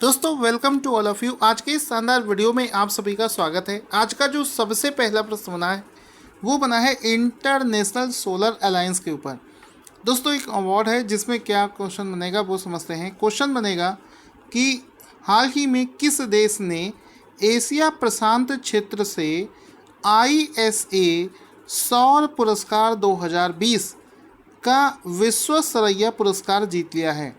दोस्तों welcome to all of you. आज के इस शानदार वीडियो में आप सभी का स्वागत है। आज का जो सबसे पहला प्रश्न बना है वो बना है इंटरनेशनल सोलर अलायंस के ऊपर। दोस्तों एक अवार्ड है जिसमें क्या क्वेश्चन बनेगा वो समझते हैं। क्वेश्चन बनेगा कि हाल ही में किस देश ने एशिया प्रशांत क्षेत्र से ISA सौर पुरस्कार 2020 का विश्व सरैया पुरस्कार जीत लिया है।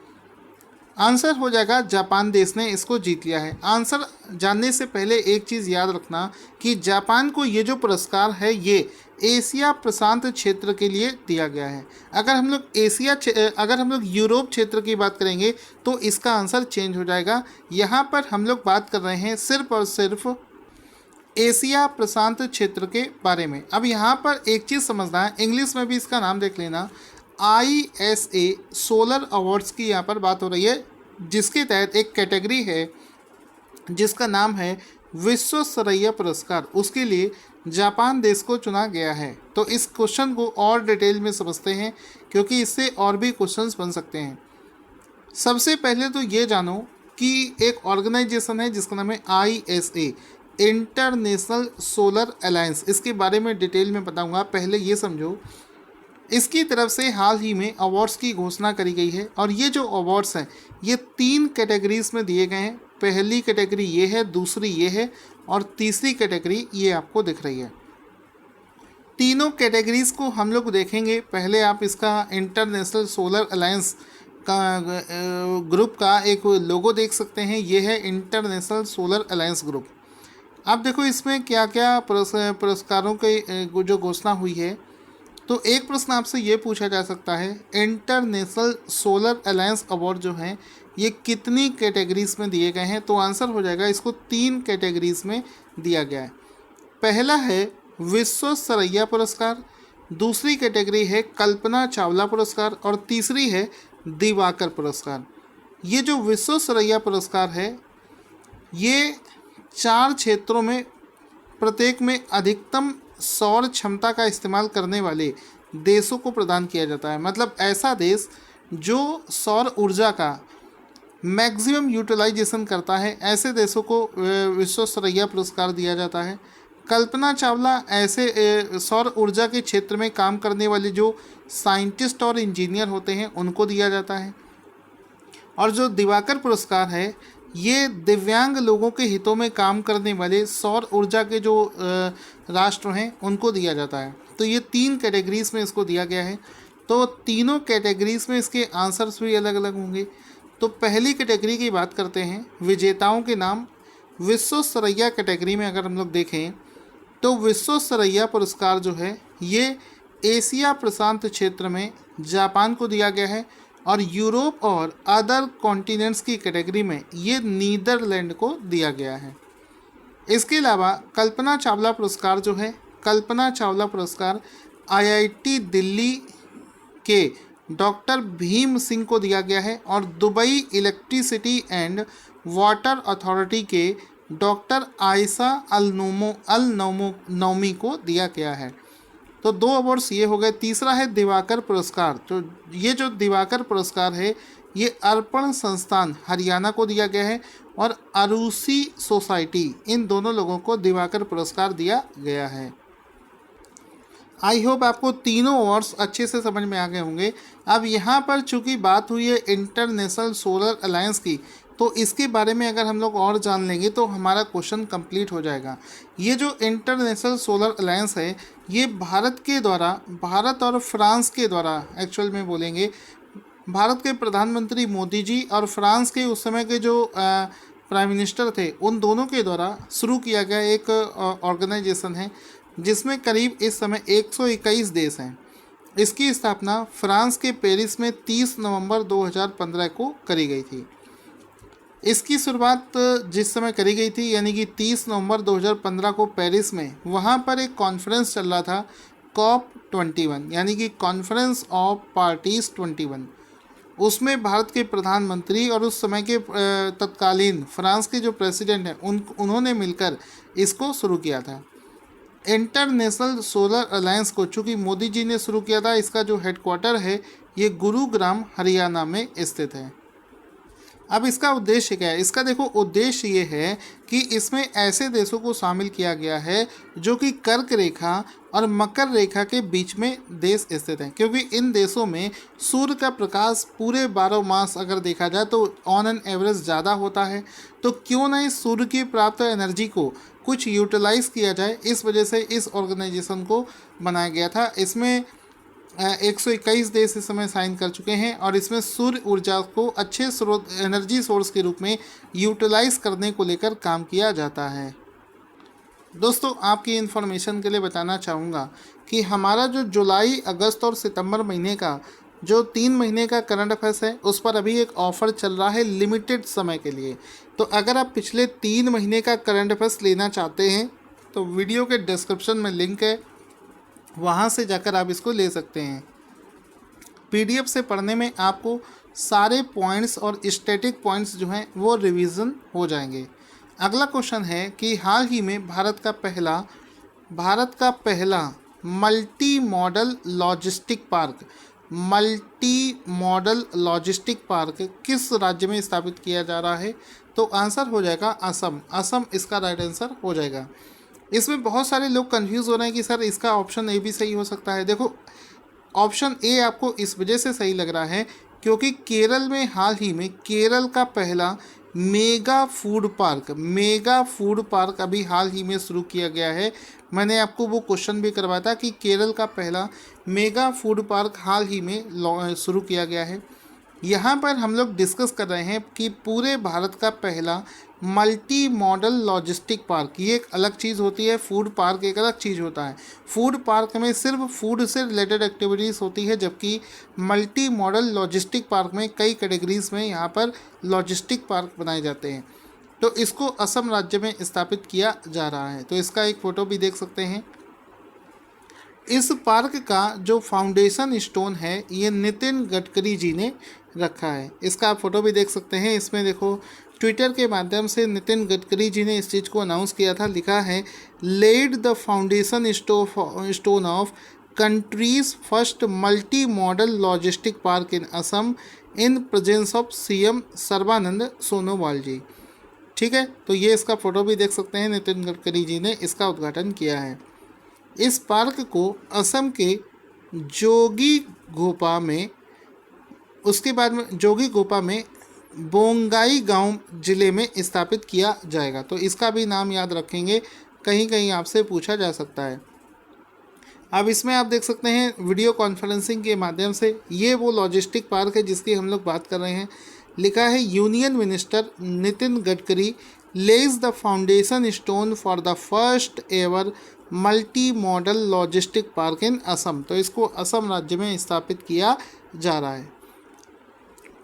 आंसर हो जाएगा जापान देश ने इसको जीत लिया है। आंसर जानने से पहले एक चीज़ याद रखना कि जापान को ये जो पुरस्कार है ये एशिया प्रशांत क्षेत्र के लिए दिया गया है। अगर हम लोग यूरोप क्षेत्र की बात करेंगे तो इसका आंसर चेंज हो जाएगा। यहाँ पर हम लोग बात कर रहे हैं सिर्फ और सिर्फ एशिया प्रशांत क्षेत्र के बारे में। अब यहाँ पर एक चीज़ समझना है, इंग्लिश में भी इसका नाम देख लेना। ISA सोलर अवार्ड्स की यहाँ पर बात हो रही है, जिसके तहत एक कैटेगरी है जिसका नाम है विश्व सरैया पुरस्कार। उसके लिए जापान देश को चुना गया है। तो इस क्वेश्चन को और डिटेल में समझते हैं क्योंकि इससे और भी क्वेश्चंस बन सकते हैं। सबसे पहले तो ये जानो कि एक ऑर्गेनाइजेशन है जिसका नाम है ISA इंटरनेशनल सोलर अलायंस। इसके बारे में डिटेल में बताऊंगा, पहले ये समझो। इसकी तरफ से हाल ही में अवार्ड्स की घोषणा करी गई है और ये जो अवार्ड्स हैं ये 3 कैटेगरीज में दिए गए हैं। पहली कैटेगरी ये है, दूसरी ये है और तीसरी कैटेगरी ये आपको दिख रही है। तीनों कैटेगरीज को हम लोग देखेंगे। पहले आप इसका इंटरनेशनल सोलर अलायंस का ग्रुप का एक लोगो देख सकते हैं। ये है इंटरनेशनल सोलर अलायंस ग्रुप। अब देखो इसमें क्या क्या पुरस्कारों के जो घोषणा हुई है। तो एक प्रश्न आपसे ये पूछा जा सकता है, इंटरनेशनल सोलर अलायंस अवार्ड जो हैं ये कितनी कैटेगरीज में दिए गए हैं। तो आंसर हो जाएगा इसको 3 कैटेगरीज में दिया गया है। पहला है विश्व सरैया पुरस्कार, दूसरी कैटेगरी है कल्पना चावला पुरस्कार और तीसरी है दिवाकर पुरस्कार। ये जो विश्व सरैया पुरस्कार है ये 4 क्षेत्रों में प्रत्येक में अधिकतम सौर क्षमता का इस्तेमाल करने वाले देशों को प्रदान किया जाता है। मतलब ऐसा देश जो सौर ऊर्जा का मैक्सिमम यूटिलाइजेशन करता है, ऐसे देशों को विश्व सरैया पुरस्कार दिया जाता है। कल्पना चावला ऐसे सौर ऊर्जा के क्षेत्र में काम करने वाले जो साइंटिस्ट और इंजीनियर होते हैं उनको दिया जाता है। और जो दिवाकर पुरस्कार है ये दिव्यांग लोगों के हितों में काम करने वाले सौर ऊर्जा के जो राष्ट्र हैं उनको दिया जाता है। तो ये 3 कैटेगरीज में इसको दिया गया है। तो तीनों कैटेगरीज में इसके आंसर्स भी अलग अलग होंगे। तो पहली कैटेगरी की बात करते हैं, विजेताओं के नाम। विश्व सरैया कैटेगरी में अगर हम लोग देखें तो विश्व सरैया पुरस्कार जो है ये एशिया प्रशांत क्षेत्र में जापान को दिया गया है और यूरोप और अदर कॉन्टिनेंट्स की कैटेगरी में ये नीदरलैंड को दिया गया है। इसके अलावा कल्पना चावला पुरस्कार जो है, कल्पना चावला पुरस्कार IIT दिल्ली के डॉक्टर भीम सिंह को दिया गया है और Dubai electricity and water authority के डॉक्टर आयशा अल नौमी को दिया गया है। तो 2 अवार्ड्स ये हो गए। तीसरा है दिवाकर पुरस्कार। तो ये जो दिवाकर पुरस्कार है ये अर्पण संस्थान हरियाणा को दिया गया है और अरूसी सोसाइटी, इन दोनों लोगों को दिवाकर पुरस्कार दिया गया है। आई होप आपको तीनों अवार्ड्स अच्छे से समझ में आ गए होंगे। अब यहाँ पर चूँकि बात हुई है इंटरनेशनल सोलर अलायंस की, तो इसके बारे में अगर हम लोग और जान लेंगे तो हमारा क्वेश्चन कंप्लीट हो जाएगा। ये जो इंटरनेशनल सोलर अलायंस है ये भारत और फ्रांस के द्वारा एक्चुअल में बोलेंगे, भारत के प्रधानमंत्री मोदी जी और फ्रांस के उस समय के जो प्राइम मिनिस्टर थे उन दोनों के द्वारा शुरू किया गया एक ऑर्गेनाइजेशन है जिसमें करीब इस समय 121 देश हैं। इसकी स्थापना फ्रांस के पेरिस में 30 नवंबर 2015 को करी गई थी। इसकी शुरुआत जिस समय करी गई थी यानी कि 30 नवंबर 2015 को पेरिस में, वहाँ पर एक कॉन्फ्रेंस चल रहा था COP21 यानी कि कॉन्फ्रेंस ऑफ पार्टीज 21। उसमें भारत के प्रधानमंत्री और उस समय के तत्कालीन फ्रांस के जो प्रेसिडेंट हैं उन्होंने मिलकर इसको शुरू किया था। इंटरनेशनल सोलर अलायंस को चूँकि मोदी जी ने शुरू किया था, इसका जो हेडक्वार्टर है ये गुरुग्राम हरियाणा में स्थित है। अब इसका उद्देश्य क्या है? इसका देखो उद्देश्य ये है कि इसमें ऐसे देशों को शामिल किया गया है जो कि कर्क रेखा और मकर रेखा के बीच में देश स्थित हैं, क्योंकि इन देशों में सूर्य का प्रकाश पूरे 12 मास अगर देखा जाए तो ऑन एन एवरेज ज़्यादा होता है। तो क्यों ना इस सूर्य की प्राप्त एनर्जी को कुछ यूटिलाइज किया जाए, इस वजह से इस ऑर्गेनाइजेशन को बनाया गया था। इसमें 121 देश इस समय साइन कर चुके हैं और इसमें सूर्य ऊर्जा को अच्छे स्रोत एनर्जी सोर्स के रूप में यूटिलाइज करने को लेकर काम किया जाता है। दोस्तों, आपकी इन्फॉर्मेशन के लिए बताना चाहूँगा कि हमारा जो जुलाई, अगस्त और सितंबर महीने का जो 3 महीने का करंट अफेयर्स है उस पर अभी एक ऑफ़र चल रहा है लिमिटेड समय के लिए। तो अगर आप पिछले 3 महीने का करंट अफेयर्स लेना चाहते हैं तो वीडियो के डिस्क्रिप्शन में लिंक है, वहाँ से जाकर आप इसको ले सकते हैं। पीडीएफ से पढ़ने में आपको सारे पॉइंट्स और स्टैटिक पॉइंट्स जो हैं वो रिवीजन हो जाएंगे। अगला क्वेश्चन है कि हाल ही में भारत का पहला मल्टी मॉडल लॉजिस्टिक पार्क किस राज्य में स्थापित किया जा रहा है? तो आंसर हो जाएगा असम। असम इसका राइट आंसर हो जाएगा। इसमें बहुत सारे लोग कंफ्यूज हो रहे हैं कि सर इसका ऑप्शन ए भी सही हो सकता है। देखो, ऑप्शन ए आपको इस वजह से सही लग रहा है क्योंकि केरल में हाल ही में केरल का पहला मेगा फूड पार्क अभी हाल ही में शुरू किया गया है। मैंने आपको वो क्वेश्चन भी करवाया था कि केरल का पहला मेगा फूड पार्क हाल ही में शुरू किया गया है। यहाँ पर हम लोग डिस्कस कर रहे हैं कि पूरे भारत का पहला मल्टी मॉडल लॉजिस्टिक पार्क, ये एक अलग चीज़ होती है, फूड पार्क एक अलग चीज़ होता है। फूड पार्क में सिर्फ फूड से रिलेटेड एक्टिविटीज़ होती है, जबकि मल्टी मॉडल लॉजिस्टिक पार्क में कई कैटेगरीज में यहाँ पर लॉजिस्टिक पार्क बनाए जाते हैं। तो इसको असम राज्य में स्थापित किया जा रहा है। तो इसका एक फ़ोटो भी देख सकते हैं। इस पार्क का जो फाउंडेशन स्टोन है ये नितिन गडकरी जी ने रखा है। इसका आप फोटो भी देख सकते हैं। इसमें देखो, ट्विटर के माध्यम से नितिन गडकरी जी ने इस चीज़ को अनाउंस किया था। लिखा है, laid the foundation stone of country's first multi modal logistic park in Assam in presence of CM Sarbananda Sonowal ji. ठीक है, तो ये इसका फ़ोटो भी देख सकते हैं। नितिन गडकरी जी ने इसका उद्घाटन किया है। इस पार्क को असम के जोगीघोपा में बोंगाई गांव जिले में स्थापित किया जाएगा। तो इसका भी नाम याद रखेंगे, कहीं कहीं आपसे पूछा जा सकता है। अब इसमें आप देख सकते हैं वीडियो कॉन्फ्रेंसिंग के माध्यम से, ये वो लॉजिस्टिक पार्क है जिसकी हम लोग बात कर रहे हैं। लिखा है, union minister Nitin Gadkari Lay's the foundation stone for the first ever multi modal logistic park in Assam. तो इसको असम राज्य में स्थापित किया जा रहा है।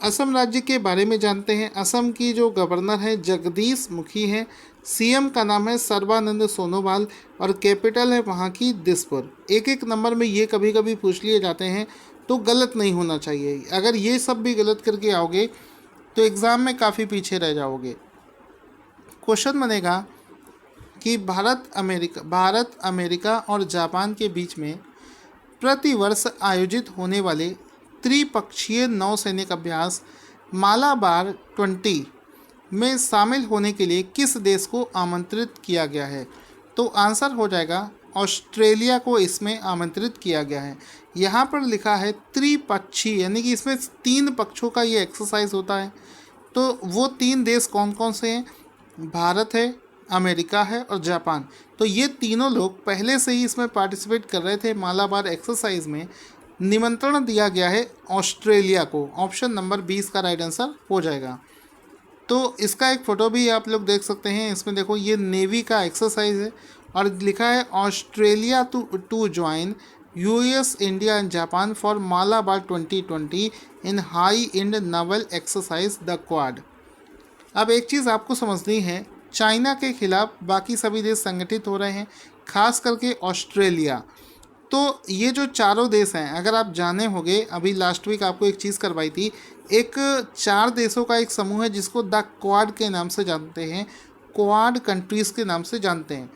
असम राज्य के बारे में जानते हैं। असम की जो गवर्नर है जगदीश मुखी हैं। सीएम का नाम है सर्बानंद सोनोवाल और कैपिटल है वहाँ की दिसपुर। एक एक नंबर में ये कभी कभी पूछ लिए जाते हैं, तो गलत नहीं होना चाहिए। अगर ये सब भी गलत करके आओगे तो एग्ज़ाम में काफ़ी पीछे रह जाओगे। क्वेश्चन बनेगा कि भारत, अमेरिका और जापान के बीच में प्रतिवर्ष आयोजित होने वाले त्रिपक्षीय नौसैनिक अभ्यास मालाबार 20 में शामिल होने के लिए किस देश को आमंत्रित किया गया है? तो आंसर हो जाएगा ऑस्ट्रेलिया को इसमें आमंत्रित किया गया है। यहाँ पर लिखा है त्रिपक्षीय, यानी कि इसमें 3 पक्षों का ये एक्सरसाइज होता है। तो वो 3 देश कौन कौन से हैं? भारत है, अमेरिका है और जापान। तो ये तीनों लोग पहले से ही इसमें पार्टिसिपेट कर रहे थे। मालाबार एक्सरसाइज में निमंत्रण दिया गया है ऑस्ट्रेलिया को। ऑप्शन नंबर 20 का राइट आंसर हो जाएगा। तो इसका एक फ़ोटो भी आप लोग देख सकते हैं। इसमें देखो, ये नेवी का एक्सरसाइज है और लिखा है Australia to join US, India and Japan for Malabar 2020 in high and naval exercise the Quad. अब एक चीज़ आपको समझनी है, चाइना के खिलाफ बाकी सभी देश संगठित हो रहे हैं, खास करके ऑस्ट्रेलिया। तो ये जो चारों देश हैं, अगर आप जाने होंगे, अभी लास्ट वीक आपको एक चीज़ करवाई थी, एक 4 देशों का एक समूह है जिसको द क्वाड के नाम से जानते हैं, क्वाड कंट्रीज़ के नाम से जानते हैं।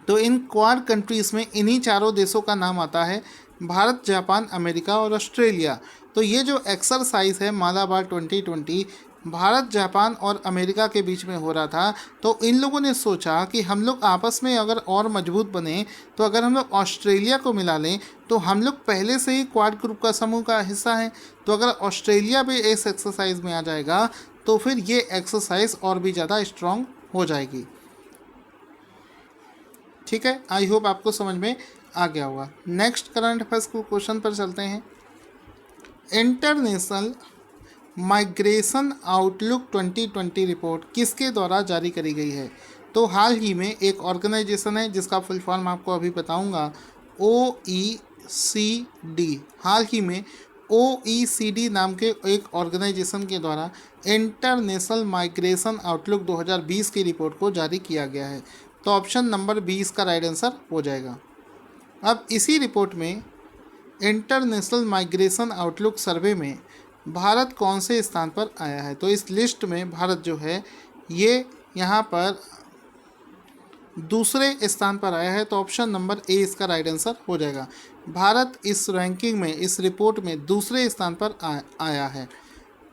तो इन क्वाड कंट्रीज़ में इन्हीं चारों देशों का नाम आता है, भारत, जापान, अमेरिका और ऑस्ट्रेलिया। तो ये जो एक्सरसाइज है मालाबार 2020, भारत, जापान और अमेरिका के बीच में हो रहा था, तो इन लोगों ने सोचा कि हम लोग आपस में अगर और मजबूत बने, तो अगर हम लोग ऑस्ट्रेलिया को मिला लें, तो हम लोग पहले से ही क्वाड ग्रुप का समूह का हिस्सा हैं, तो अगर ऑस्ट्रेलिया भी इस एक्सरसाइज में आ जाएगा तो फिर ये एक्सरसाइज और भी ज़्यादा स्ट्रांग हो जाएगी। ठीक है, आई होप आपको समझ में आ गया होगा। नेक्स्ट करंट अफेयर्स को क्वेश्चन पर चलते हैं। इंटरनेशनल माइग्रेशन आउटलुक 2020 रिपोर्ट किसके द्वारा जारी करी गई है? तो हाल ही में एक ऑर्गेनाइजेशन है जिसका फुल फॉर्म आपको अभी बताऊंगा, OECD। हाल ही में OECD नाम के एक ऑर्गेनाइजेशन के द्वारा इंटरनेशनल माइग्रेशन आउटलुक 2020 की रिपोर्ट को जारी किया गया है। तो ऑप्शन नंबर 20 का राइट आंसर हो जाएगा। अब इसी रिपोर्ट में इंटरनेशनल माइग्रेशन आउटलुक सर्वे में भारत कौन से स्थान पर आया है? तो इस लिस्ट में भारत जो है ये यहाँ पर दूसरे स्थान पर आया है। तो ऑप्शन नंबर ए इसका राइट आंसर हो जाएगा। भारत इस रैंकिंग में, इस रिपोर्ट में दूसरे स्थान पर आया है।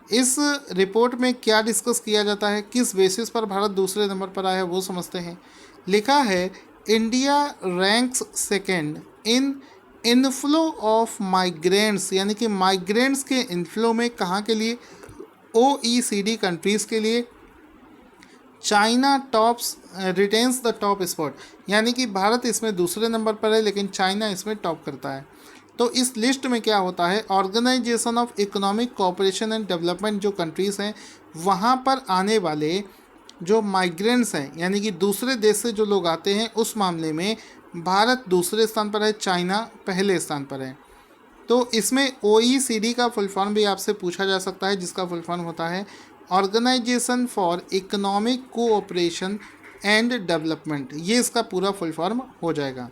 इस रिपोर्ट में क्या डिस्कस किया जाता है, किस बेसिस पर भारत दूसरे नंबर पर आया है, वो समझते हैं। लिखा है India ranks second in inflow of migrants, यानी कि माइग्रेंट्स के इनफ्लो में कहाँ के लिए? OECD कंट्रीज़ के लिए। China tops retains the top spot, यानी कि भारत इसमें दूसरे नंबर पर है लेकिन चाइना इसमें टॉप करता है। तो इस लिस्ट में क्या होता है, organisation of economic cooperation and development जो कंट्रीज़ हैं वहाँ पर आने वाले जो माइग्रेंट्स हैं, यानी कि दूसरे देश से जो लोग आते हैं, उस मामले में भारत दूसरे स्थान पर है, चाइना पहले स्थान पर है। तो इसमें OECD का फुल फॉर्म भी आपसे पूछा जा सकता है, जिसका फुल फॉर्म होता है organisation for economic cooperation and development. ये इसका पूरा फुल फॉर्म हो जाएगा।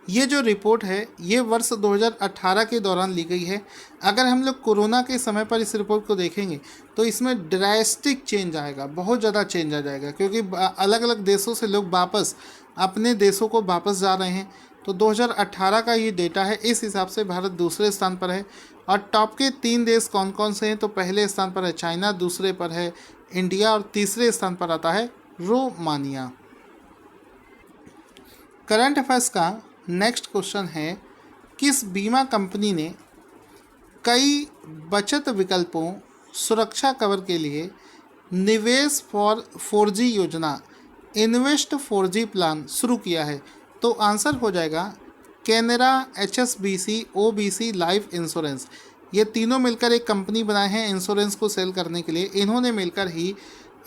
ये जो रिपोर्ट है ये वर्ष 2018 के दौरान ली गई है। अगर हम लोग कोरोना के समय पर इस रिपोर्ट को देखेंगे तो इसमें ड्रास्टिक चेंज आएगा, बहुत ज़्यादा चेंज आ जाएगा, क्योंकि अलग अलग देशों से लोग वापस अपने देशों को वापस जा रहे हैं। तो 2018 का ये डेटा है, इस हिसाब से भारत दूसरे स्थान पर है। और टॉप के 3 देश कौन कौन से हैं? तो पहले स्थान पर है चाइना, दूसरे पर है इंडिया और तीसरे स्थान पर आता है रोमानिया। करंट अफेयर्स का नेक्स्ट क्वेश्चन है, किस बीमा कंपनी ने कई बचत विकल्पों सुरक्षा कवर के लिए निवेश फॉर 4G योजना इन्वेस्ट 4G प्लान शुरू किया है? तो आंसर हो जाएगा Canara, HSBC, OBC life insurance. ये तीनों मिलकर एक कंपनी बनाए हैं इंश्योरेंस को सेल करने के लिए। इन्होंने मिलकर ही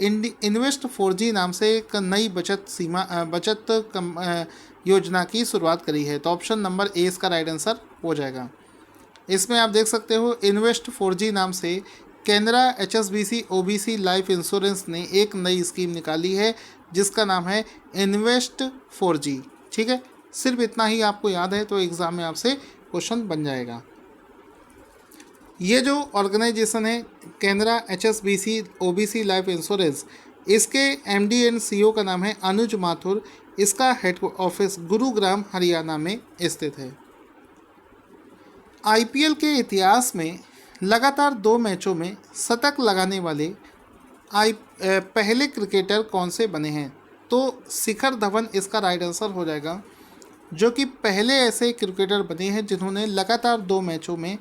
इन्वेस्ट 4G नाम से एक नई बचत योजना की शुरुआत करी है। तो ऑप्शन नंबर ए इसका राइट आंसर हो जाएगा। इसमें आप देख सकते हो इन्वेस्ट 4G नाम से Canara, HSBC, OBC life insurance ने एक नई स्कीम निकाली है जिसका नाम है इन्वेस्ट 4G। ठीक है, सिर्फ इतना ही आपको याद है तो एग्ज़ाम में आपसे क्वेश्चन बन जाएगा। ये जो ऑर्गेनाइजेशन है Canara, HSBC, OBC life insurance, इसके MD एंड CEO का नाम है अनुज माथुर। इसका हेड ऑफिस गुरुग्राम हरियाणा में स्थित है। IPL के इतिहास में लगातार 2 मैचों में शतक लगाने वाले पहले क्रिकेटर कौन से बने हैं? तो शिखर धवन इसका राइट आंसर हो जाएगा, जो कि पहले ऐसे क्रिकेटर बने हैं जिन्होंने लगातार 2 मैचों में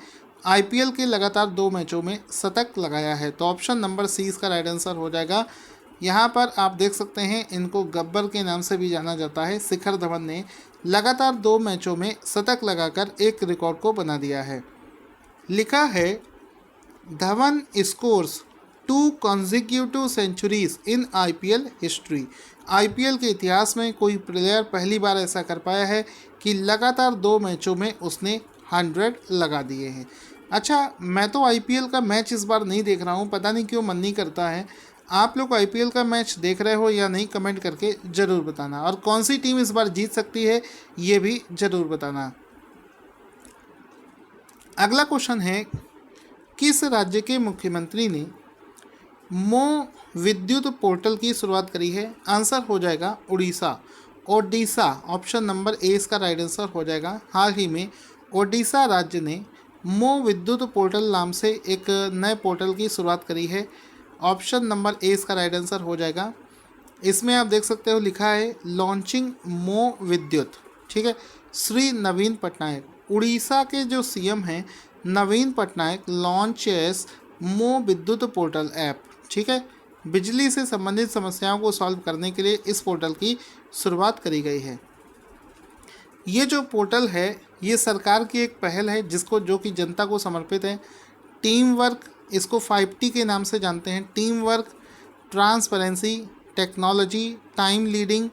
IPL के लगातार 2 मैचों में शतक लगाया है। तो ऑप्शन नंबर सी इसका राइट आंसर हो जाएगा। यहाँ पर आप देख सकते हैं इनको गब्बर के नाम से भी जाना जाता है। शिखर धवन ने लगातार 2 मैचों में शतक लगाकर एक रिकॉर्ड को बना दिया है। लिखा है धवन स्कोर्स 2 consecutive सेंचुरीज इन IPL हिस्ट्री। IPL के इतिहास में कोई प्लेयर पहली बार ऐसा कर पाया है कि लगातार 2 मैचों में उसने 100 लगा दिए हैं। अच्छा, मैं तो IPL का मैच इस बार नहीं देख रहा हूँ, पता नहीं क्यों मन नहीं करता है। आप लोग IPL का मैच देख रहे हो या नहीं, कमेंट करके ज़रूर बताना। और कौन सी टीम इस बार जीत सकती है ये भी ज़रूर बताना। अगला क्वेश्चन है, किस राज्य के मुख्यमंत्री ने मो विद्युत पोर्टल की शुरुआत करी है? आंसर हो जाएगा Orissa, Odisha. Option number A इसका राइट आंसर हो जाएगा। हाल ही में ओडिशा राज्य ने मो विद्युत पोर्टल नाम से एक नए पोर्टल की शुरुआत करी है? ऑप्शन नंबर ए इसका राइट आंसर हो जाएगा। इसमें आप देख सकते हो लिखा है लॉन्चिंग मो विद्युत, ठीक है। श्री नवीन पटनायक उड़ीसा के जो सीएम हैं नवीन पटनायक लॉन्चेस मो विद्युत पोर्टल ऐप, ठीक है। बिजली से संबंधित समस्याओं को सॉल्व करने के लिए इस पोर्टल की शुरुआत करी गई है। ये जो पोर्टल है ये सरकार की एक पहल है जिसको जो कि जनता को समर्पित है। टीम वर्क, इसको 5T के नाम से जानते हैं। Team work, transparency, technology, time leading,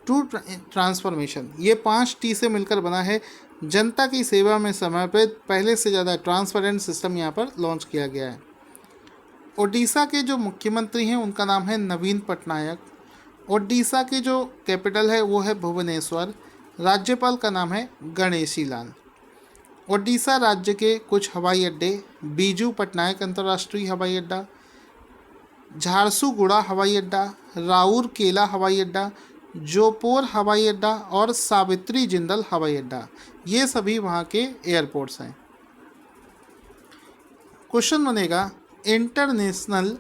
true transformation, ये 5T से मिलकर बना है। जनता की सेवा में समर्पित पहले से ज़्यादा ट्रांसपेरेंट सिस्टम यहाँ पर लॉन्च किया गया है। ओडिशा के जो मुख्यमंत्री हैं उनका नाम है नवीन पटनायक। ओडिशा की जो कैपिटल है वो है भुवनेश्वर। राज्यपाल का नाम है गणेशी लाल। ओडिशा राज्य के कुछ हवाई अड्डे: बीजू पटनायक अंतर्राष्ट्रीय हवाई अड्डा, झारसुगुड़ा हवाई अड्डा, राउरकेला हवाई अड्डा, जोधपुर हवाई अड्डा और सावित्री जिंदल हवाई अड्डा, ये सभी वहाँ के एयरपोर्ट्स हैं। क्वेश्चन बनेगा international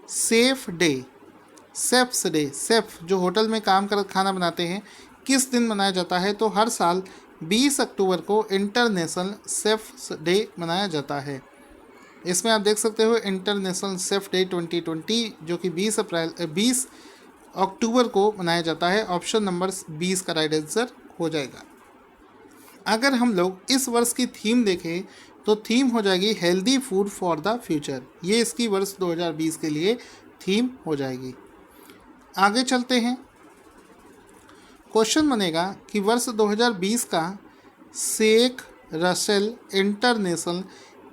safe day, safes day, safe जो होटल में काम कर खाना बनाते हैं, किस दिन मनाया जाता है? तो हर साल 20 अक्टूबर को इंटरनेशनल सेफ्स डे मनाया जाता है। इसमें आप देख सकते हो इंटरनेशनल सेफ डे 2020 जो कि 20 अक्टूबर को मनाया जाता है। ऑप्शन नंबर 20 का राइट आंसर हो जाएगा। अगर हम लोग इस वर्ष की थीम देखें तो थीम हो जाएगी healthy food for the future. ये इसकी वर्ष 2020 के लिए थीम हो जाएगी। आगे चलते हैं। क्वेश्चन बनेगा कि वर्ष 2020 का Sheikh Russel international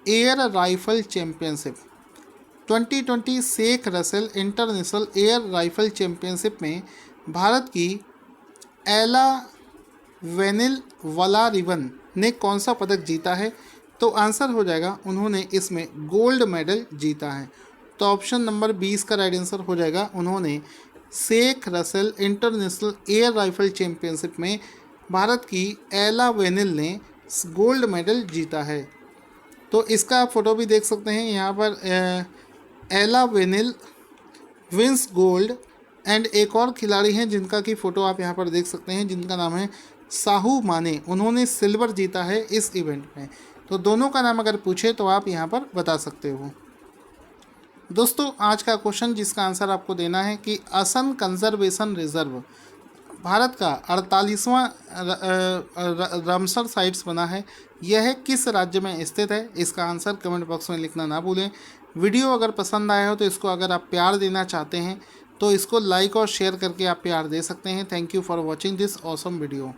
air rifle championship 2020 Sheikh Russel international air rifle championship में भारत की एला वेनिल वलारिवन ने कौन सा पदक जीता है? तो आंसर हो जाएगा उन्होंने इसमें गोल्ड मेडल जीता है। तो ऑप्शन नंबर 20 का राइट आंसर हो जाएगा उन्होंने Sheikh Russel international air rifle championship में भारत की एला वेनिल ने गोल्ड मेडल जीता है। तो इसका आप फोटो भी देख सकते हैं यहाँ पर। एला वेनिल विंस गोल्ड एंड एक और खिलाड़ी हैं जिनका की फ़ोटो आप यहाँ पर देख सकते हैं जिनका नाम है साहू माने, उन्होंने सिल्वर जीता है इस इवेंट में। तो दोनों का नाम अगर पूछे तो आप यहाँ पर बता सकते हो। दोस्तों आज का क्वेश्चन जिसका आंसर आपको देना है कि असम कंजर्वेशन रिजर्व भारत का 48वां रामसर साइट्स बना है, यह किस राज्य में स्थित है? इसका आंसर कमेंट बॉक्स में लिखना ना भूलें। वीडियो अगर पसंद आया हो तो इसको अगर आप प्यार देना चाहते हैं तो इसको लाइक और शेयर करके आप प्यार दे सकते हैं। Thank you for watching this awesome video.